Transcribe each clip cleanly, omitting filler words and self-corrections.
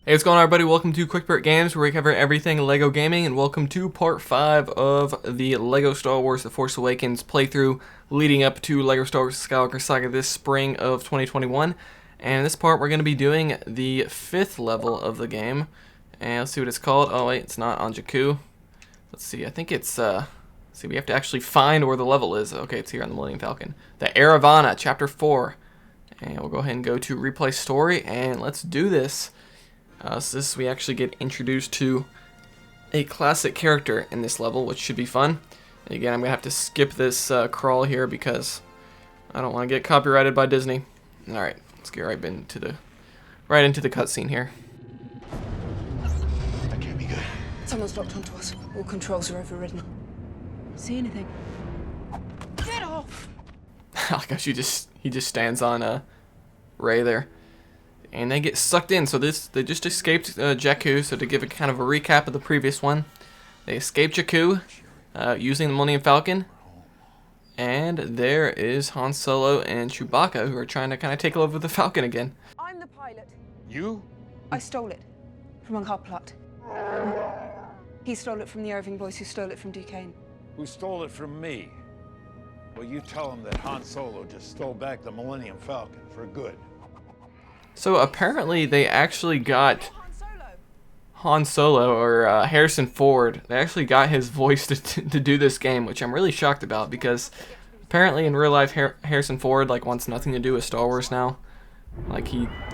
Hey, what's going on, everybody? Welcome to Quick Bit Games, where we cover everything LEGO gaming, and welcome to part 5 of the LEGO Star Wars The Force Awakens playthrough leading up to LEGO Star Wars Skywalker Saga this spring of 2021. And in this part, we're going to be doing the 5th level of the game. And let's see what it's called. Oh, wait, it's not on Jakku. Let's see, I think it's, see, we have to actually find where the level is. Okay, it's here on the Millennium Falcon. The Eravana, Chapter 4. And we'll go ahead and go to Replay Story, and let's do this. So this, we actually get introduced to a classic character in this level, which should be fun. And again, I'm going to have to skip this crawl here because I don't want to get copyrighted by Disney. Alright, let's get right into the cutscene here. That can't be good. Someone's locked onto us. All controls are overridden. See anything? Get off! Oh gosh, he just stands on Rey there. And they get sucked in. So they just escaped Jakku. So to give a kind of a recap of the previous one, they escaped Jakku using the Millennium Falcon, and there is Han Solo and Chewbacca who are trying to kind of take over the Falcon again. I'm the pilot. You? I stole it from a Plot. He stole it from the Irving boys who stole it from Duquesne. Who stole it from me? Well, you tell him that Han Solo just stole back the Millennium Falcon for good. So apparently they actually got Han Solo, or Harrison Ford. They actually got his voice to do this game, which I'm really shocked about, because apparently in real life Harrison Ford wants nothing to do with Star Wars now.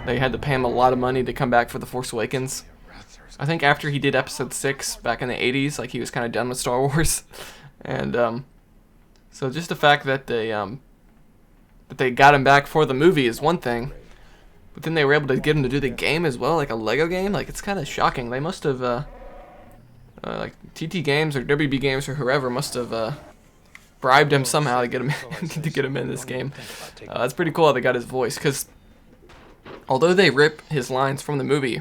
They had to pay him a lot of money to come back for The Force Awakens. I think after he did Episode 6 back in the 80s, he was kind of done with Star Wars. And so just the fact that they got him back for the movie is one thing. But then they were able to get him to do the game as well, like a LEGO game. It's kind of shocking. They must have, TT Games or WB Games or whoever must have bribed him somehow to get him in this game. That's pretty cool how they got his voice, because although they rip his lines from the movie,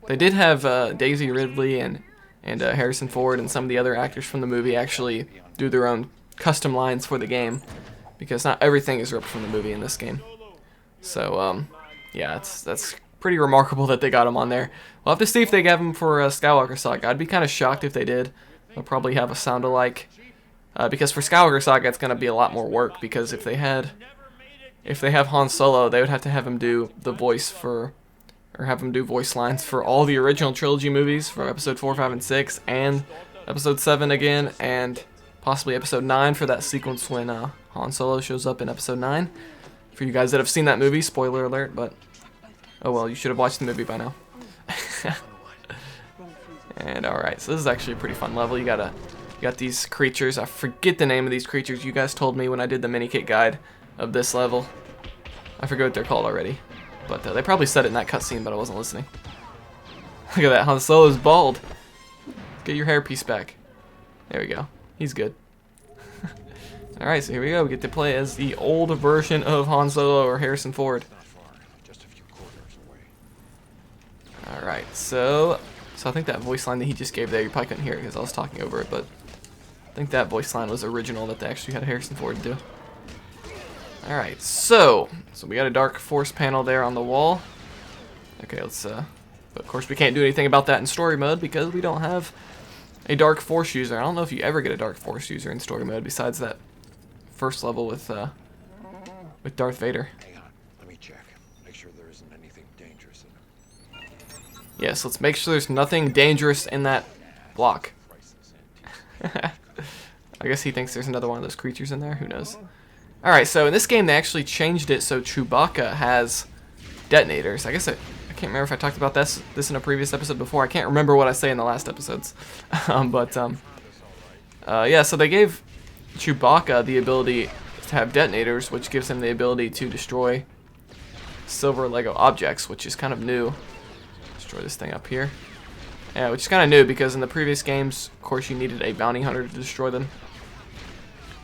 they did have Daisy Ridley and Harrison Ford and some of the other actors from the movie actually do their own custom lines for the game, because not everything is ripped from the movie in this game. So, yeah, that's pretty remarkable that they got him on there. We'll have to see if they have him for Skywalker Saga. I'd be kind of shocked if they did. They'll probably have a sound-alike. Because for Skywalker Saga, it's going to be a lot more work. Because if they have Han Solo, they would have to have him do the voice for, or have him do voice lines for all the original trilogy movies, for Episode 4, 5, and 6, and Episode 7 again, and possibly Episode 9 for that sequence when Han Solo shows up in Episode 9. For you guys that have seen that movie, spoiler alert, but oh well, you should have watched the movie by now. And alright, so this is actually a pretty fun level. You got these creatures. I forget the name of these creatures. You guys told me when I did the mini kit guide of this level. I forget what they're called already. But they probably said it in that cutscene, but I wasn't listening. Look at that, Han Solo's bald. Get your hairpiece back. There we go. He's good. Alright, so here we go. We get to play as the old version of Han Solo or Harrison Ford. Alright, so I think that voice line that he just gave there, you probably couldn't hear it because I was talking over it, but I think that voice line was original that they actually had Harrison Ford do. Alright, so we got a Dark Force panel there on the wall. Okay, let's, but of course we can't do anything about that in story mode because we don't have a Dark Force user. I don't know if you ever get a Dark Force user in story mode besides that first level with Darth Vader. Hang on, let me check. Make sure there isn't anything dangerous in it. Yes, let's make sure there's nothing dangerous in that block. I guess he thinks there's another one of those creatures in there. Who knows? Alright, so in this game they actually changed it so Chewbacca has detonators. I guess I can't remember if I talked about this in a previous episode before. I can't remember what I say in the last episodes. Yeah, so they gave Chewbacca the ability to have detonators, which gives him the ability to destroy silver LEGO objects, which is kind of new. Destroy this thing up here. Yeah, which is kind of new because in the previous games, of course, you needed a bounty hunter to destroy them.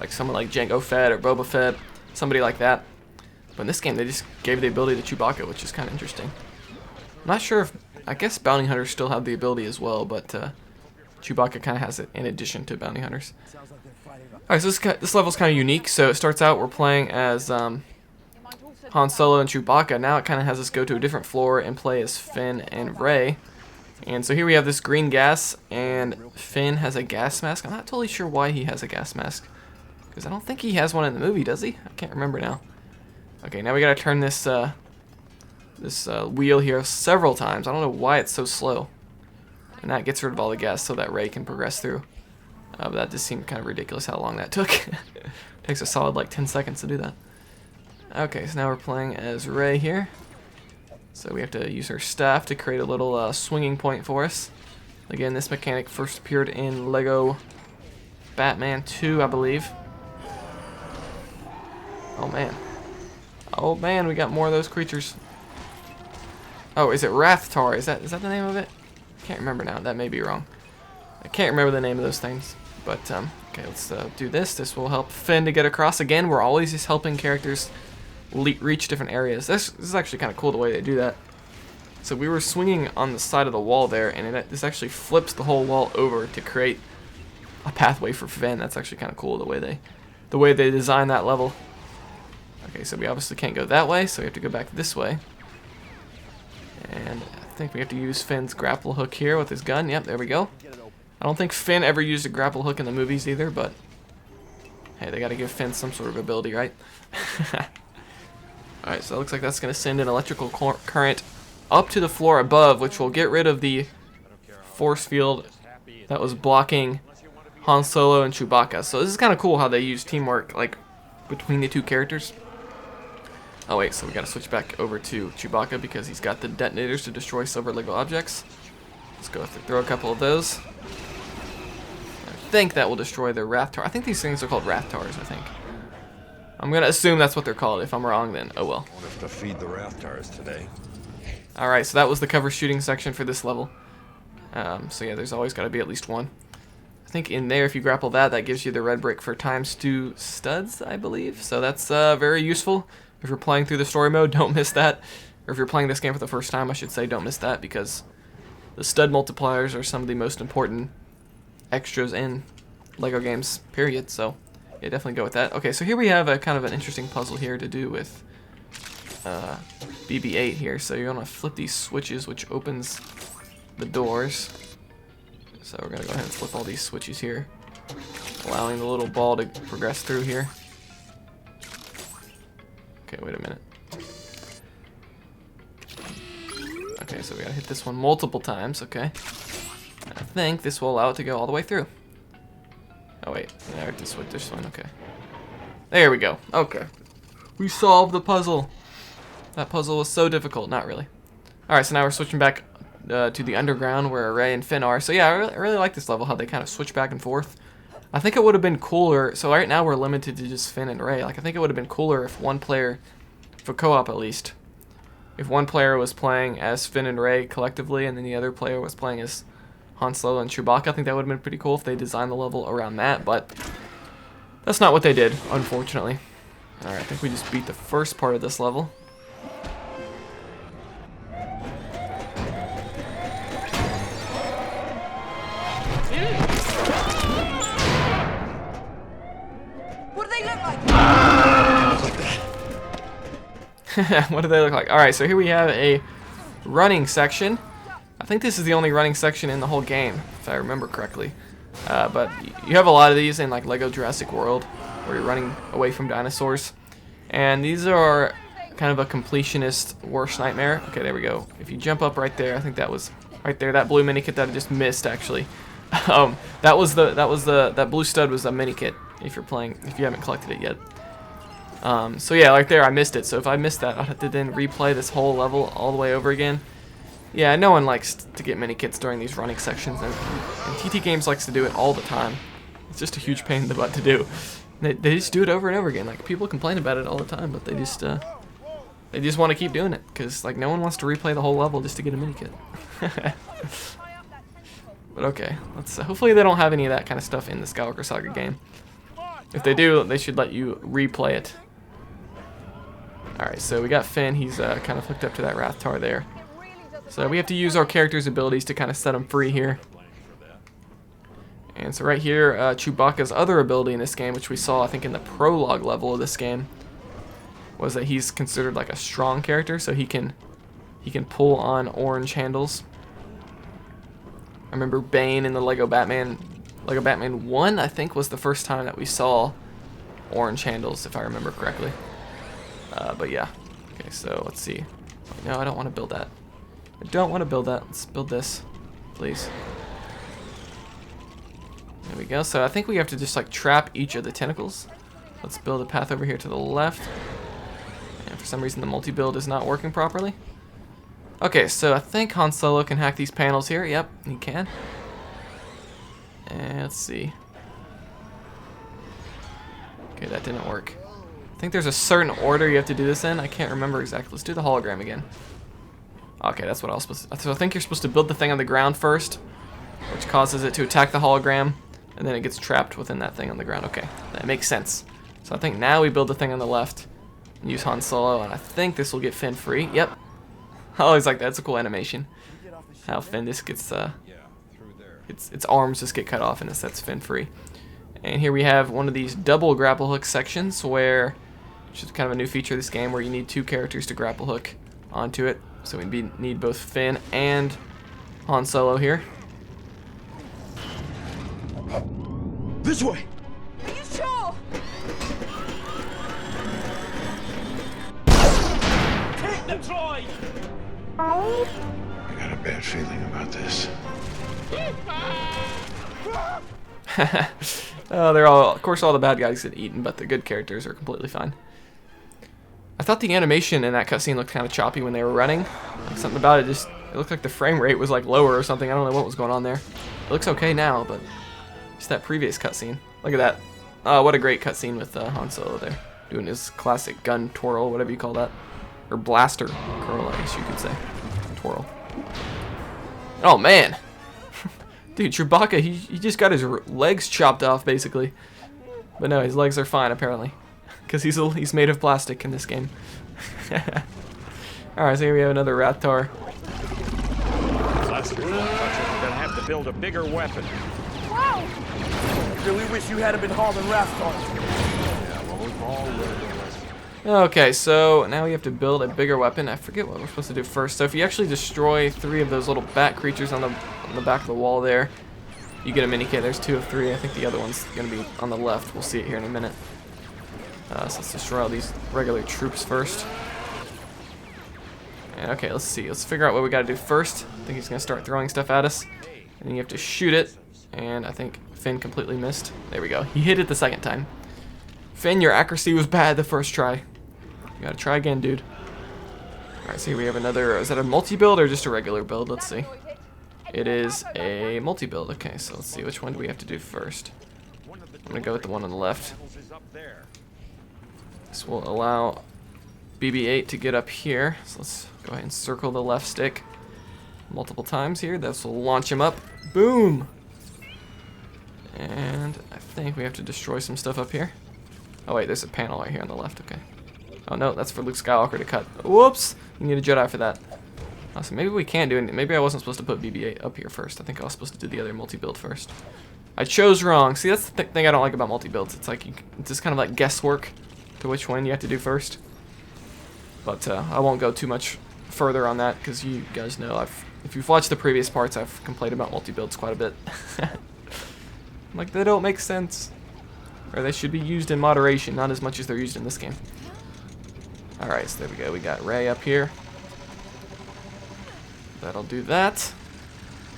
Like someone like Jango Fett or Boba Fett, somebody like that. But in this game, they just gave the ability to Chewbacca, which is kind of interesting. I'm not sure if, I guess bounty hunters still have the ability as well, but Chewbacca kind of has it in addition to bounty hunters. Alright, so this level's kind of unique. So it starts out, we're playing as Han Solo and Chewbacca. Now it kind of has us go to a different floor and play as Finn and Rey. And so here we have this green gas, and Finn has a gas mask. I'm not totally sure why he has a gas mask, because I don't think he has one in the movie, does he? I can't remember now. Okay, now we gotta turn this wheel here several times. I don't know why it's so slow. And that gets rid of all the gas so that Rey can progress through. But that just seemed kind of ridiculous how long that took. Takes a solid like 10 seconds to do that. Okay, so now we're playing as Rey here. So we have to use her staff to create a little swinging point for us. Again, this mechanic first appeared in Lego Batman 2, I believe. Oh man. Oh man, we got more of those creatures. Oh, is it Rathtar? Is that the name of it? I can't remember now. That may be wrong. I can't remember the name of those things. But, okay, let's do this. This will help Finn to get across. Again, we're always just helping characters reach different areas. This is actually kind of cool the way they do that. So we were swinging on the side of the wall there, and this actually flips the whole wall over to create a pathway for Finn. That's actually kind of cool the way they design that level. Okay, so we obviously can't go that way, so we have to go back this way. And I think we have to use Finn's grapple hook here with his gun. Yep, there we go. I don't think Finn ever used a grapple hook in the movies either, but hey, they gotta give Finn some sort of ability, right? Alright, so it looks like that's gonna send an electrical current up to the floor above, which will get rid of the force field that was blocking Han Solo and Chewbacca. So this is kind of cool how they use teamwork like between the two characters. Oh wait, so we gotta switch back over to Chewbacca because he's got the detonators to destroy silver Lego objects. Let's go throw a couple of those. I think that will destroy the Rathtar. I think these things are called Rathars, I think. I'm gonna assume that's what they're called. If I'm wrong, then oh well. We'll have to feed the Rathars today. Alright, so that was the cover shooting section for this level. So yeah, there's always gotta be at least one. I think in there, if you grapple that, that gives you the red brick for ×2 studs, I believe. So that's very useful. If you're playing through the story mode, don't miss that. Or if you're playing this game for the first time, I should say, don't miss that, because the stud multipliers are some of the most important extras in Lego games, period. So yeah, definitely go with that. Okay, so here we have a kind of an interesting puzzle here to do with BB-8 here. So you're gonna flip these switches, which opens the doors. So we're gonna go ahead and flip all these switches here, allowing the little ball to progress through here. Okay, wait a minute. Okay, so we gotta hit this one multiple times, okay. I think this will allow it to go all the way through. Oh wait, yeah, this one, okay. There we go, okay. We solved the puzzle. That puzzle was so difficult, not really. Alright, so now we're switching back to the underground where Rey and Finn are. So yeah, I really like this level, how they kind of switch back and forth. I think it would have been cooler, so right now we're limited to just Finn and Rey. Like, I think it would have been cooler if one player, for co-op at least, if one player was playing as Finn and Rey collectively and then the other player was playing as Han Solo and Chewbacca. I think that would have been pretty cool if they designed the level around that, but that's not what they did, unfortunately. Alright, I think we just beat the first part of this level. What do they look like? What do they look like? Alright, so here we have a running section. I think this is the only running section in the whole game, if I remember correctly. But you have a lot of these in like Lego Jurassic World, where you're running away from dinosaurs. And these are kind of a completionist worst nightmare. Okay, there we go. If you jump up right there, I think that was right there, that blue mini kit that I just missed actually. That blue stud was a mini kit if you're playing, if you haven't collected it yet. So yeah, right there I missed it. So if I missed that, I'd have to then replay this whole level all the way over again. Yeah, no one likes to get mini kits during these running sections, and TT Games likes to do it all the time. It's just a huge pain in the butt to do. They just do it over and over again. Like, people complain about it all the time, but they just want to keep doing it because like no one wants to replay the whole level just to get a mini kit. But okay, let's hopefully they don't have any of that kind of stuff in the Skywalker Saga game. If they do, they should let you replay it. Alright, so we got Finn. He's kind of hooked up to that Rathtar there. So we have to use our character's abilities to kind of set him free here. And so right here, Chewbacca's other ability in this game, which we saw, I think, in the prologue level of this game, was that he's considered like a strong character, so he can pull on orange handles. I remember Bane in the Lego Batman 1, I think, was the first time that we saw orange handles, if I remember correctly. But yeah. Okay, so let's see. No, I don't want to build that. I don't want to build that. Let's build this, please. There we go. So I think we have to just like trap each of the tentacles. Let's build a path over here to the left. And for some reason the multi-build is not working properly. Okay, so I think Han Solo can hack these panels here. Yep, he can. And let's see. Okay, that didn't work. I think there's a certain order you have to do this in. I can't remember exactly. Let's do the hologram again. Okay, that's what I was supposed to... So I think you're supposed to build the thing on the ground first, which causes it to attack the hologram, and then it gets trapped within that thing on the ground. Okay, that makes sense. So I think now we build the thing on the left and use Han Solo, and I think this will get Finn free. Yep. I always like that. It's a cool animation. How Finn just gets... its arms just get cut off, and it sets Finn free. And here we have one of these double grapple hook sections where, which is kind of a new feature of this game, where you need 2 characters to grapple hook onto it. So we need both Finn and Han Solo here. This way! Are you sure? Take the droid! I got a bad feeling about this. Oh, they're all, of course, all the bad guys get eaten, but the good characters are completely fine. I thought the animation in that cutscene looked kind of choppy when they were running. Like something about it just, it looked like the frame rate was like lower or something. I don't know what was going on there. It looks okay now, but just that previous cutscene. Look at that. Oh, what a great cutscene with Han Solo there, doing his classic gun twirl, whatever you call that, or blaster curl, I guess you could say, twirl. Oh man. Dude, Chewbacca, he just got his legs chopped off, basically. But no, his legs are fine, apparently. Because he's made of plastic in this game. Alright, so here we have another Rathtar. Blaster, we're gonna have to build a bigger weapon. Wow! Really wish you hadn't been hauling Rathtar. Yeah, well, we've all learned a lesson. Okay, so now we have to build a bigger weapon. I forget what we're supposed to do first. So if you actually destroy 3 of those little bat creatures on the back of the wall there, you get a mini kit. There's 2 of 3. I think the other one's going to be on the left. We'll see it here in a minute. So let's destroy all these regular troops first. And okay, let's see. Let's figure out what we got to do first. I think he's going to start throwing stuff at us. And then you have to shoot it. And I think Finn completely missed. There we go. He hit it the second time. Finn, your accuracy was bad the first try. You got to try again, dude. Alright, so here we have another... Is that a multi-build or just a regular build? Let's see. It is a multi-build. Okay, so let's see. Which one do we have to do first? I'm going to go with the one on the left. This will allow BB-8 to get up here. So let's go ahead and circle the left stick multiple times here. This will launch him up. Boom! And I think we have to destroy some stuff up here. Oh wait, there's a panel right here on the left. Okay. Oh no, that's for Luke Skywalker to cut. Whoops! You need a Jedi for that. Oh, so maybe we can do it. Maybe I wasn't supposed to put BB-8 up here first. I think I was supposed to do the other multi-build first. I chose wrong. See, that's the thing I don't like about multi-builds. It's like it's just kind of like guesswork to which one you have to do first. But I won't go too much further on that because you guys know if you've watched the previous parts, I've complained about multi-builds quite a bit. Like, they don't make sense. Or they should be used in moderation, not as much as they're used in this game. Alright, so there we go. We got Rey up here. That'll do that.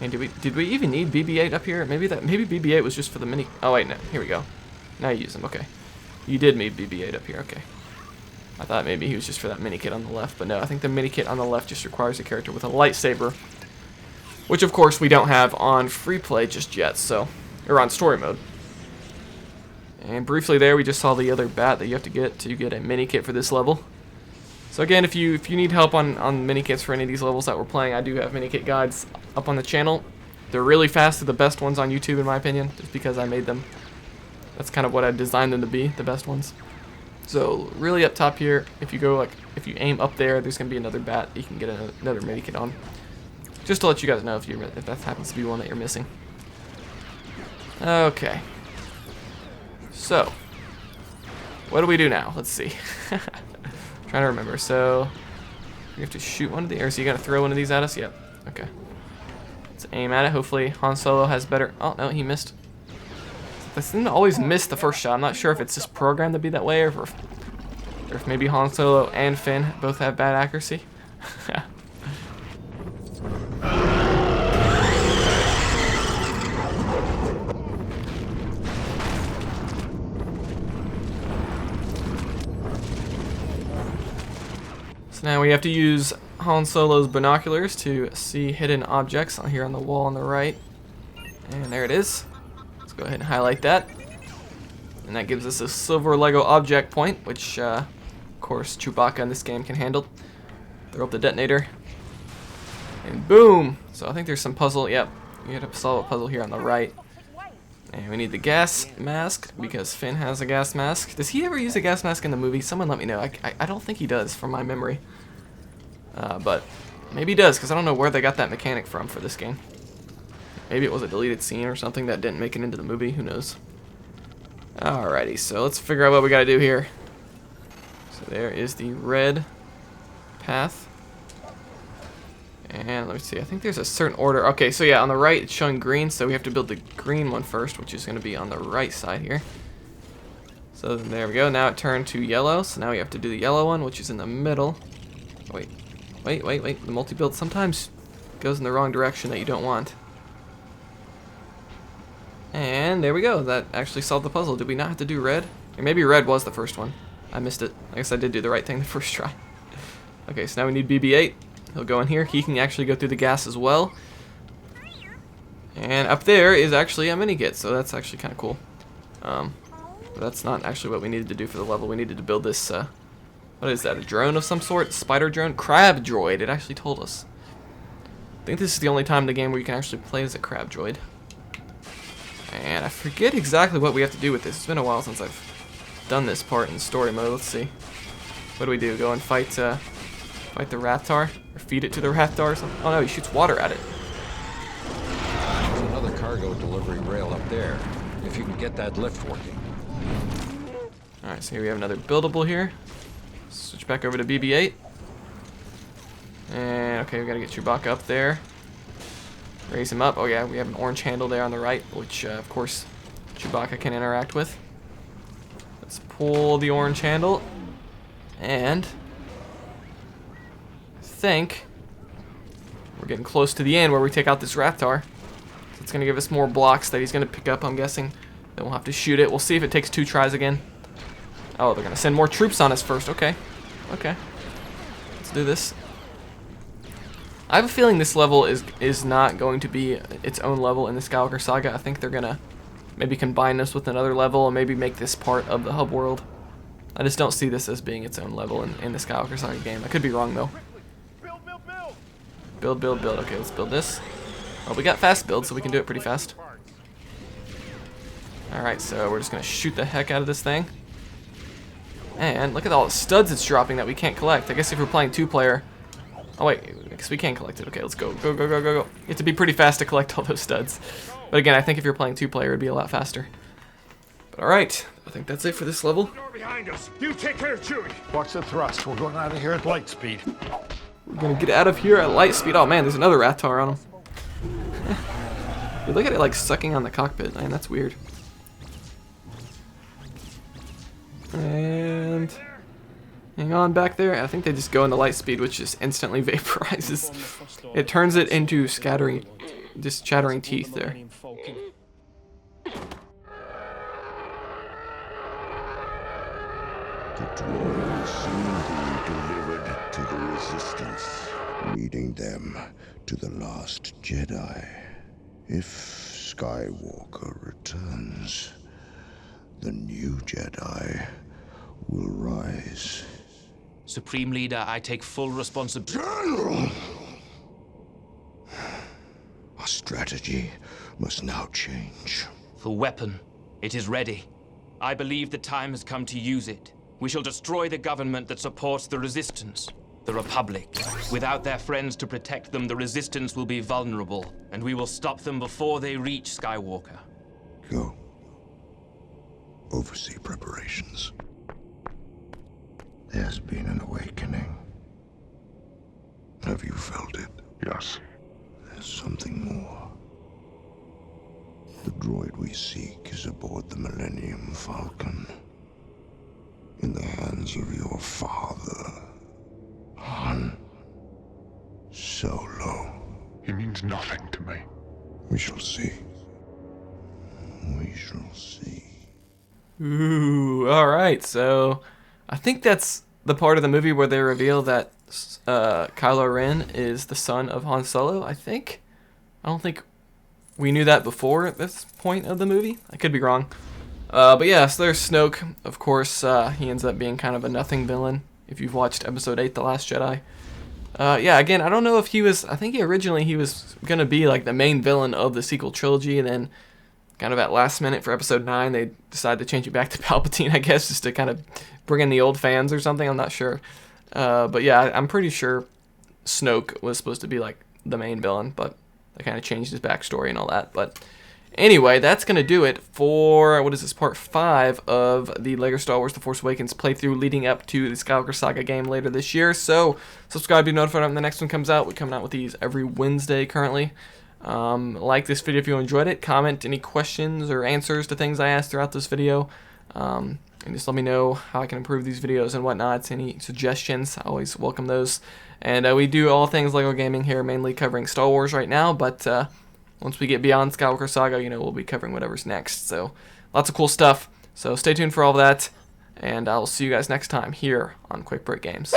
And did we even need BB-8 up here? Maybe BB-8 was just for the mini... Oh, wait, no. Here we go. Now you use him. Okay. You did need BB-8 up here. Okay. I thought maybe he was just for that mini kit on the left, but no. I think the mini kit on the left just requires a character with a lightsaber. Which, of course, we don't have on free play just yet, so... Or on story mode. And briefly there, we just saw the other bat that you have to get a mini kit for this level. So again, if you need help on mini kits for any of these levels that we're playing, I do have mini kit guides up on the channel. They're really fast. They're the best ones on YouTube in my opinion, just because I made them. That's kind of what I designed them to be, the best ones. So really up top here, if you aim up there, there's gonna be another bat that you can get another mini kit on. Just to let you guys know if that happens to be one that you're missing. Okay. So, what do we do now? Let's see. trying to remember. So we have to shoot one of these, or is he gonna throw one of these at us? Yep. Okay. Let's aim at it. Hopefully Han Solo has better. Oh no, he missed. They seem to always miss the first shot. I'm not sure if it's just programmed to be that way, or if maybe Han Solo and Finn both have bad accuracy. So now we have to use Han Solo's binoculars to see hidden objects here on the wall on the right. And there it is. Let's go ahead and highlight that. And that gives us a silver Lego object point, which, of course, Chewbacca in this game can handle. Throw up the detonator. And boom! So I think there's some puzzle. Yep, we have to solve a puzzle here on the right. And we need the gas mask, because Finn has a gas mask. Does he ever use a gas mask in the movie? Someone let me know. I don't think he does, from my memory. But maybe he does, because I don't know where they got that mechanic from for this game. Maybe it was a deleted scene or something that didn't make it into the movie. Who knows? Alrighty, so let's figure out what we gotta do here. So there is the red path. And let me see, I think there's a certain order. Okay, so yeah, on the right it's showing green, so we have to build the green one first, which is going to be on the right side here. So there we go, now it turned to yellow, so now we have to do the yellow one, which is in the middle. Wait, the multi-build sometimes goes in the wrong direction that you don't want. And there we go, that actually solved the puzzle. Did we not have to do red? Or maybe red was the first one. I missed it. I guess I did do the right thing the first try. Okay, so now we need BB-8. He'll go in here. He can actually go through the gas as well. And up there is actually a mini-kit, so that's actually kind of cool. But that's not actually what we needed to do for the level. We needed to build this, what is that, a drone of some sort? Spider drone? Crab droid, it actually told us. I think this is the only time in the game where you can actually play as a crab droid. And I forget exactly what we have to do with this. It's been a while since I've done this part in story mode. Let's see. What do we do? Go and fight the Rathtar? Or feed it to the Rathtar or something? Oh no, he shoots water at it. There's another cargo delivery rail up there, if you can get that lift working. Alright, so here we have another buildable here. Switch back over to BB-8. And okay, we gotta get Chewbacca up there. Raise him up. Oh yeah, we have an orange handle there on the right, which of course Chewbacca can interact with. Let's pull the orange handle. And I think we're getting close to the end where we take out this Rathtar. So it's gonna give us more blocks that he's gonna pick up, I'm guessing. Then we'll have to shoot it. We'll see if it takes 2 tries again. Oh, they're gonna send more troops on us first. Okay. Okay. Let's do this. I have a feeling this level is not going to be its own level in the Skywalker Saga. I think they're gonna maybe combine this with another level and maybe make this part of the hub world. I just don't see this as being its own level in the Skywalker Saga game. I could be wrong though. Build. Okay, let's build this. Well, we got fast build, so we can do it pretty fast. Alright, so we're just going to shoot the heck out of this thing. And look at all the studs it's dropping that we can't collect. I guess if we're playing 2-player... Oh wait, I guess we can collect it. Okay, let's go. Go. You have to be pretty fast to collect all those studs. But again, I think if you're playing 2-player, it'd be a lot faster. But alright, I think that's it for this level. Door behind us. You take care of Chewie. Watch the thrust. We're going out of here at light speed. We're gonna get out of here at light speed. Oh man, there's another Rathtar on him. You look at it like sucking on the cockpit. Man, that's weird. And hang on back there. I think they just go into light speed, which just instantly vaporizes. It turns it into chattering teeth there. The droid will soon be delivered to the Resistance, leading them to the last Jedi. If Skywalker returns, the new Jedi will rise. Supreme Leader, I take full responsibility. General! Our strategy must now change. The weapon, it is ready. I believe the time has come to use it. We shall destroy the government that supports the Resistance, the Republic. Without their friends to protect them, the Resistance will be vulnerable, and we will stop them before they reach Skywalker. Go. Oversee preparations. There's been an awakening. Have you felt it? Yes. There's something more. The droid we seek is aboard the Millennium Falcon. In the hands of your father, Han Solo. He means nothing to me. We shall see. We shall see. Ooh, alright, so I think that's the part of the movie where they reveal that Kylo Ren is the son of Han Solo, I think. I don't think we knew that before this point of the movie. I could be wrong. But yeah, so there's Snoke. Of course, he ends up being kind of a nothing villain, if you've watched Episode 8, The Last Jedi. Yeah, again, I don't know if he was... I think originally he was going to be like the main villain of the sequel trilogy, and then kind of at last minute for Episode 9, they decided to change it back to Palpatine, I guess, just to kind of bring in the old fans or something. I'm not sure. But yeah, I'm pretty sure Snoke was supposed to be like the main villain, but they kind of changed his backstory and all that. But anyway, that's going to do it for, what is this, part 5 of the LEGO Star Wars The Force Awakens playthrough leading up to the Skywalker Saga game later this year. So subscribe to be notified when the next one comes out. We're coming out with these every Wednesday currently. Like this video if you enjoyed it. Comment any questions or answers to things I asked throughout this video. And just let me know how I can improve these videos and whatnot. Any suggestions, I always welcome those. And we do all things LEGO gaming here, mainly covering Star Wars right now. But once we get beyond Skywalker Saga, you know, we'll be covering whatever's next. So lots of cool stuff. So stay tuned for all of that. And I'll see you guys next time here on Quick Break Games.